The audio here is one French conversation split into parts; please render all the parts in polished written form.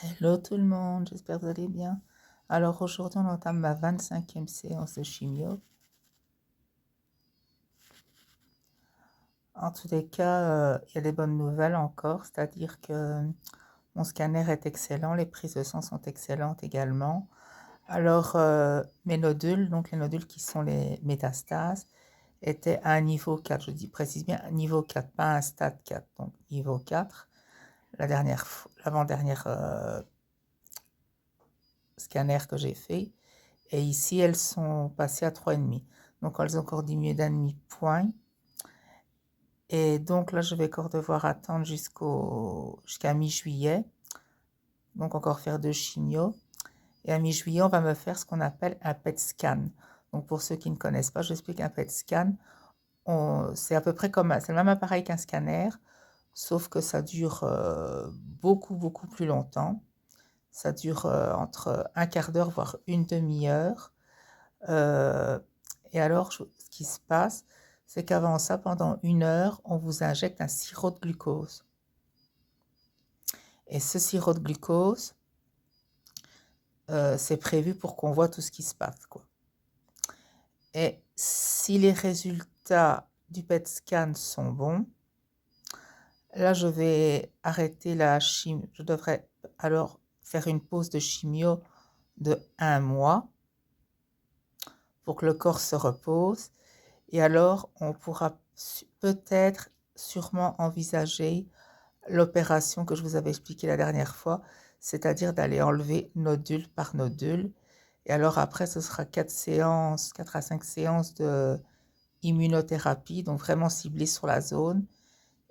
Hello tout le monde, j'espère que vous allez bien. Alors aujourd'hui on entame ma 25e séance de chimio. En tous les cas, il y a des bonnes nouvelles encore, c'est-à-dire que mon scanner est excellent, les prises de sang sont excellentes également. Alors mes nodules, donc les nodules qui sont les métastases, étaient à un niveau 4, je dis précise bien un niveau 4, pas un stade 4, donc niveau 4. L'avant-dernière scanner que j'ai fait. Et ici, elles sont passées à 3,5. Donc, elles ont encore diminué d'un demi-point. Et donc, là, je vais encore devoir attendre jusqu'à mi-juillet. Donc, encore faire 2 chimios. Et à mi-juillet, on va me faire ce qu'on appelle un PET scan. Donc, pour ceux qui ne connaissent pas, j'explique un PET scan. C'est à peu près comme, c'est le même appareil qu'un scanner, sauf que ça dure beaucoup, beaucoup plus longtemps. Ça dure entre un quart d'heure, voire une demi-heure. Et alors, ce qui se passe, c'est qu'avant ça, pendant 1 heure, on vous injecte un sirop de glucose. Et ce sirop de glucose, c'est prévu pour qu'on voit tout ce qui se passe, quoi. Et si les résultats du PET scan sont bons, là, je vais arrêter la chimio. Je devrais alors faire une pause de chimio de 1 mois pour que le corps se repose. Et alors, on pourra peut-être, sûrement envisager l'opération que je vous avais expliquée la dernière fois, c'est-à-dire d'aller enlever nodule par nodule. Et alors après, ce sera 4 à 5 séances de immunothérapie, donc vraiment ciblées sur la zone.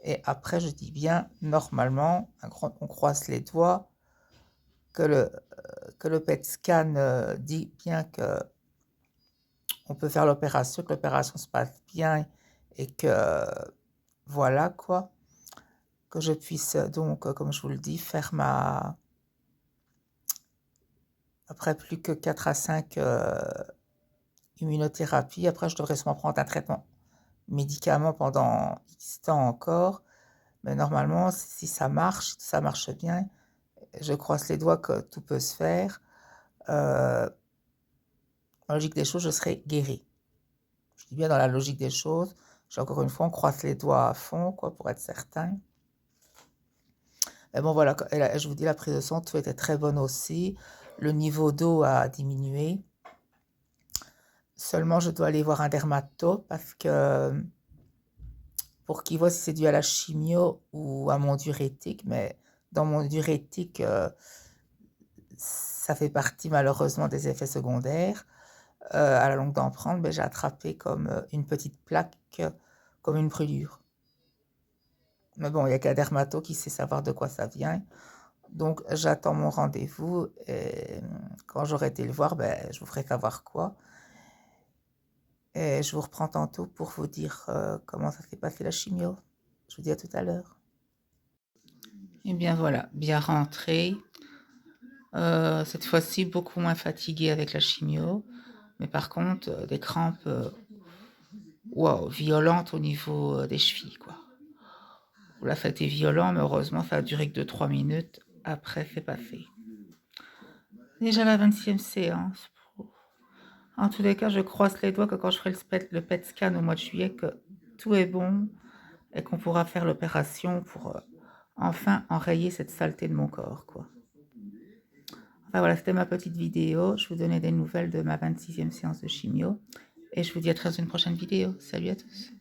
Et après, je dis bien, normalement, on croise les doigts, que le PET scan dit bien que on peut faire l'opération, que l'opération se passe bien et que voilà quoi, que je puisse donc, comme je vous le dis, faire après plus que 4 à 5 immunothérapies. Après, je devrais sûrement prendre un traitement médicament pendant X temps encore. Mais normalement, si ça marche bien, je croise les doigts que tout peut se faire. Dans la logique des choses, je serai guérie. Je dis bien dans la logique des choses. Encore une fois, on croise les doigts à fond, quoi, pour être certain. Mais bon, voilà, je vous dis, la prise de sang, tout était très bonne aussi. Le niveau d'eau a diminué. Seulement, je dois aller voir un dermato parce que pour qu'il voit si c'est dû à la chimio ou à mon diurétique. Mais dans mon diurétique, ça fait partie malheureusement des effets secondaires. À la longue d'en prendre, j'ai attrapé comme une petite plaque, comme une brûlure. Mais bon, il n'y a qu'un dermato qui sait savoir de quoi ça vient. Donc, j'attends mon rendez-vous et quand j'aurai été le voir, je vous ferai savoir quoi. Et je vous reprends tantôt pour vous dire comment ça s'est passé la chimio. Je vous dis à tout à l'heure. Et bien voilà, bien rentré. Cette fois-ci, beaucoup moins fatiguée avec la chimio. Mais par contre, des crampes violentes au niveau des chevilles, quoi. Là, ça a été violent, mais heureusement, ça a duré que 2-3 minutes. Après, c'est passé. Déjà la 26e séance. En tous les cas, je croise les doigts que quand je ferai le PET scan au mois de juillet, que tout est bon et qu'on pourra faire l'opération pour enfin enrayer cette saleté de mon corps, quoi. Enfin voilà, c'était ma petite vidéo. Je vous donnais des nouvelles de ma 26e séance de chimio. Et je vous dis à très une prochaine vidéo. Salut à tous.